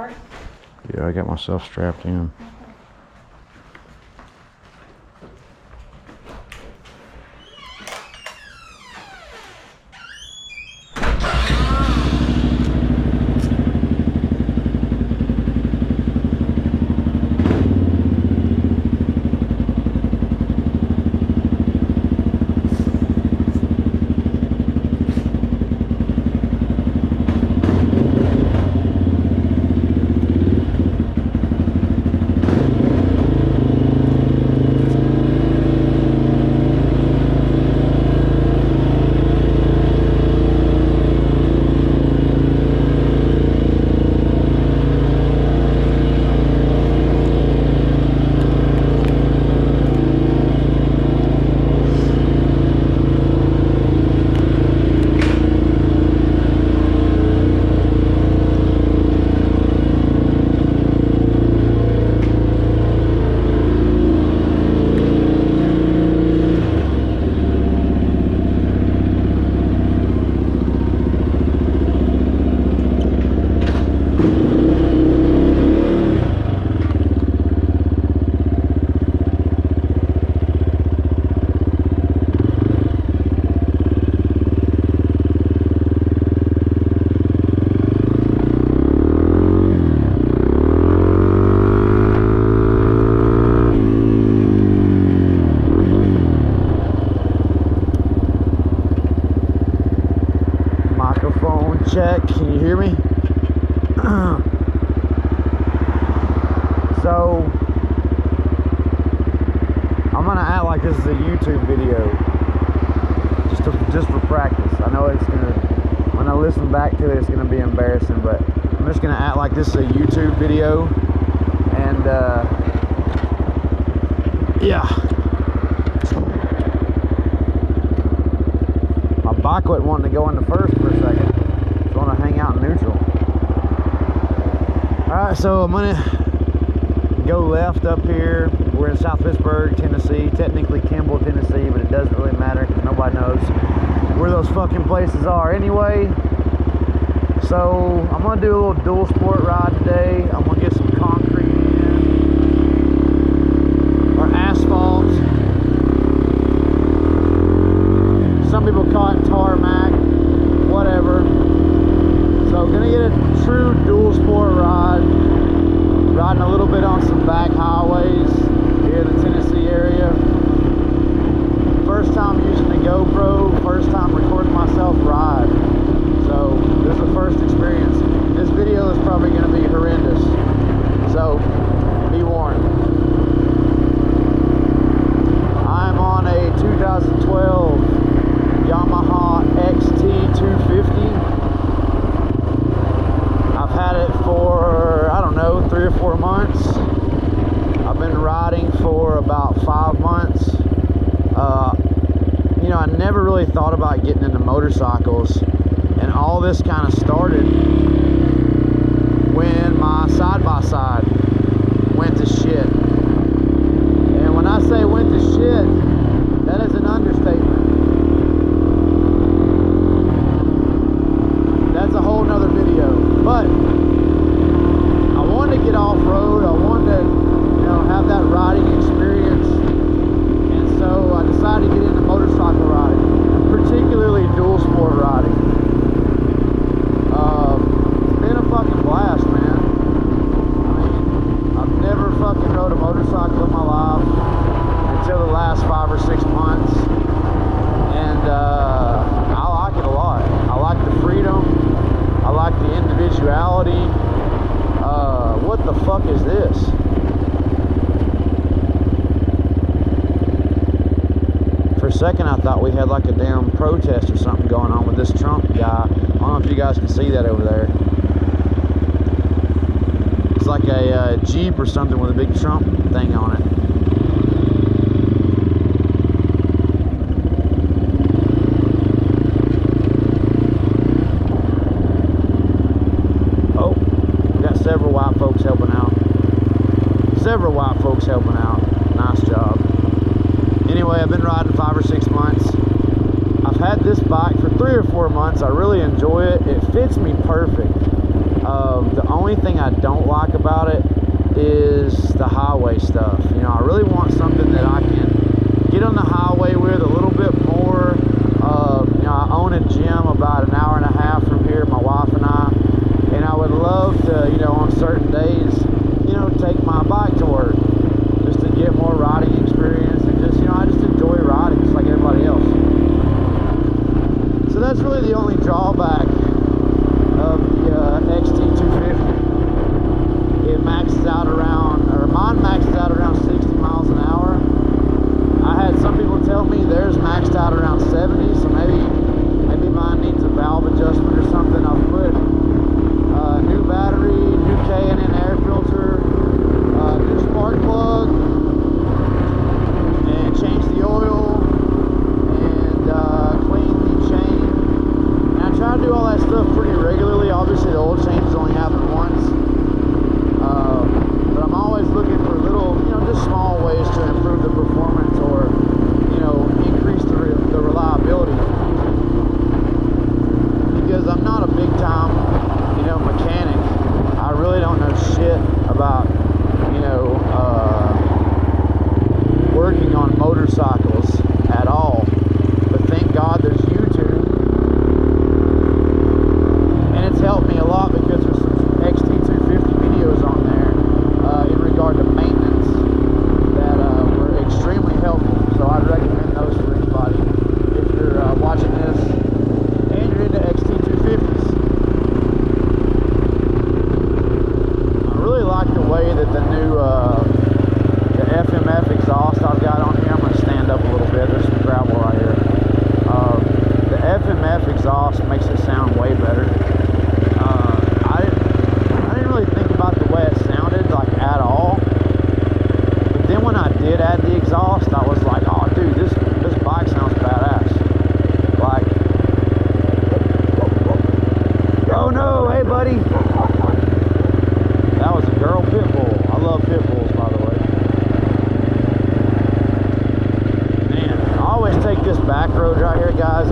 start? Yeah, I got myself strapped in. Check, can you hear me? So I'm gonna act like this is a YouTube video just for practice. I know it's gonna, when I listen back to it, it's gonna be embarrassing, but I'm just gonna act like this is a YouTube video. And yeah, my bike wasn't wanting to go into first for a second. Want to hang out in neutral. Alright, so I'm gonna go left up here. We're in South Pittsburg, Tennessee, technically Kimball, Tennessee, but it doesn't really matter because nobody knows where those fucking places are anyway. So I'm gonna do a little dual sport ride today. I'm gonna get some concrete in, or asphalt. Some people call it tarmac, whatever. So gonna get a true dual sport ride, riding a little bit on some back highways here in the Tennessee area. First time using the GoPro, first time recording myself ride. So this is the first experience. This video is probably gonna be horrendous. So be warned. I'm on a 2012 Yamaha XT250. I've had it for, I don't know, 3 or 4 months. I've been riding for about 5 months. You know, I never really thought about getting into motorcycles, and all this kind of started when my side-by-side went to shit. And when I say went to shit, that is an understatement. That's a whole nother video. But I wanted to get off-road. I wanted to, you know, have that riding experience. And so I decided to get into motorcycle riding, particularly dual sport riding. It's been a fucking blast, man. I mean, I've never fucking rode a motorcycle in my life until the last 5 or 6 months. And I like it a lot. I like the freedom. I like the individuality. What the fuck is this? For a second I thought we had like a damn protest or something going on with this Trump guy. I don't know if you guys can see that over there. It's like a Jeep or something with a big Trump thing on it. Several white folks helping out. Several white folks helping out. Nice job. Anyway, I've been riding 5 or 6 months. I've had this bike for 3 or 4 months. I really enjoy it. It fits me perfect. The only thing I don't like about it is the highway stuff. You know, I really want something that I can get on the highway with a little bit more. You know, I own a gym about an hour and a half from here, my wife and I would love to, you know, on certain days, you know, take my bike to work just to get more riding experience, and just, you know, I just enjoy riding just like everybody else. So that's really the only drawback of the XT250. It maxes out around, or mine maxes out around 60 miles an hour. I had some people tell me theirs maxed out around 70, so maybe mine needs a valve adjustment or something. I'll put new battery, new K&N air filter, new spark plug, and change the oil, and clean the chain. And I try to do all that stuff pretty regularly. Obviously the oil changes only happen once, but I'm always looking for little, you know, just small ways to improve the performance, or, you know, increase the reliability. Because I'm not a big time, you know, mechanic. I really don't know shit about, you know, working on motorcycles at all. But thank God there's YouTube, and it's helped me a lot because there's some XT250 videos on there in regard to maintenance that were extremely helpful. So I'd recommend those for anybody if you're watching this and you're into XT250s. I really like the way that the new the FMF exhaust I've got on here. I'm going to stand up a little bit. There's some gravel right here. The FMF exhaust makes it sound way better. I didn't really think about the way it sounded, like, at all. But then when I did add the exhaust, I was like, oh dude, this bike sounds badass. Like, oh no, hey buddy. That was a girl pit bull. I love pit bulls, by the way. Man, I always take this back road right here, guys,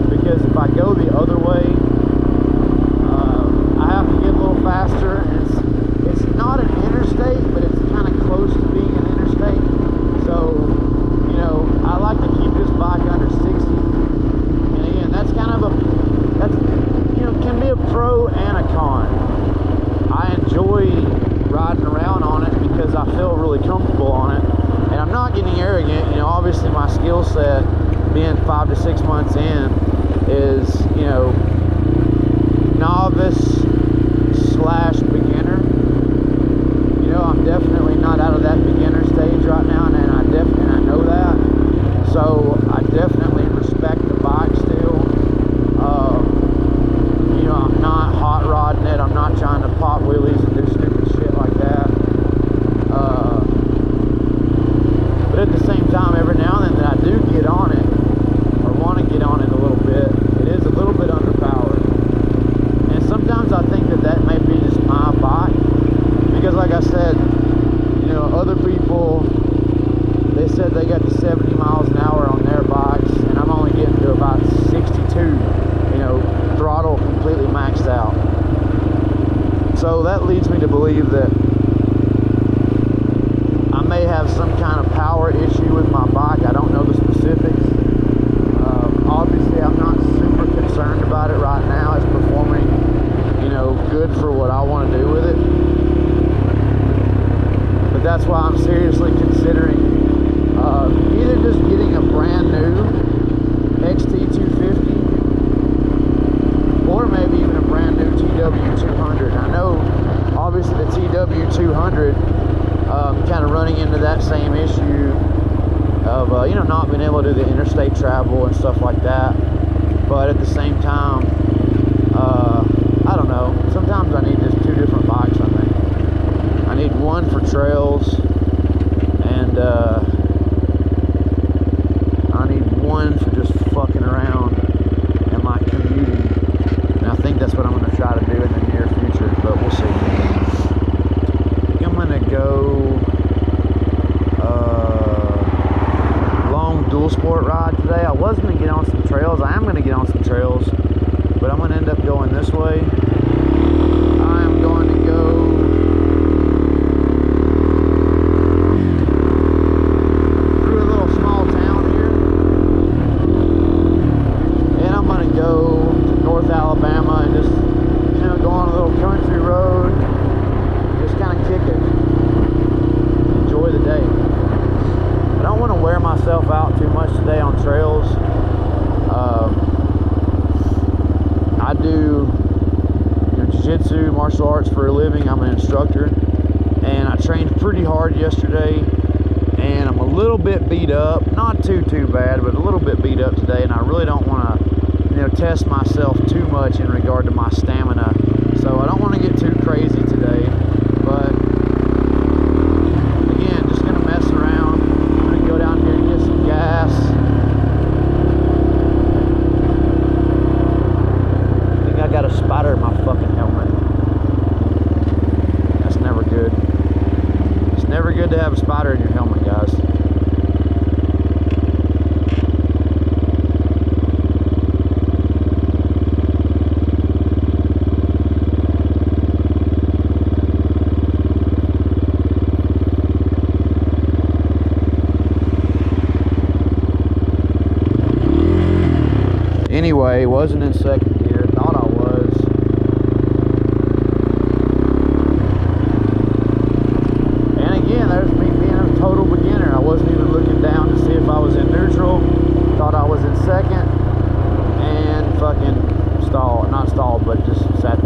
because if I go the other way, I have to get a little faster, and it's not an interstate, but it's kind of close to being an interstate. So, you know, I like to keep this bike under 60. And again, that's kind of that's, you know, can be a pro and a con. I enjoy riding around on it because I feel really comfortable on it, and I'm not getting arrogant. You know, obviously my skill set, being 5 to 6 months in, is, you know, novice / beginner. You know, I'm definitely not out of that beginner stage right now, and I know that. So I definitely respect the bike still. You know, I'm not hot rodding it. I'm not trying to pop wheelies and do stupid shit like that. But at the same time, every now and then that I do get on it, or want to get on it a little bit, it is a little bit underpowered. And sometimes I think that may be just my bike, because like I said, you know, other people, they said they got to 70 miles an hour on their bikes, and I'm only getting to about 62, you know, throttle completely maxed out. So that leads me to believe that I may have some kind of power issue with my bike. I don't know the specifics. Obviously, I'm not super concerned about it right now. It's performing, you know, good for what I want to do with it. But that's why I'm seriously considering either just getting a brand new XT250, or maybe even a brand new TW200. I know, obviously, the TW200 kind of running into that same issue of, you know, not being able to do the interstate travel and stuff like that. But at the same time, I don't know. Sometimes I need just two different bikes, I think. I need one for trails, and I need one for just fucking around and like commuting. And I think that's what I'm going to try to do in the near future, but we'll see. I think I'm going to go long dual sport ride today. I was going to get on some trails. I am going to get on some trails, but I'm going to end up going this way. I jiu-jitsu, martial arts for a living. I'm an instructor, and I trained pretty hard yesterday, and I'm a little bit beat up. Not too bad, but a little bit beat up today, and I really don't want to, you know, test myself too much in regard to my stamina. So I don't want to get too crazy today, but again, just gonna mess around. I'm gonna go down here and get some gas. I think I got a spider in my fucking helmet. That's never good. It's never good to have a spider in your helmet, guys. Anyway, wasn't in second gear, thought I was. And again, there's me being a total beginner. I wasn't even looking down to see if I was in neutral. Thought I was in second and fucking stalled, not stalled, but just sat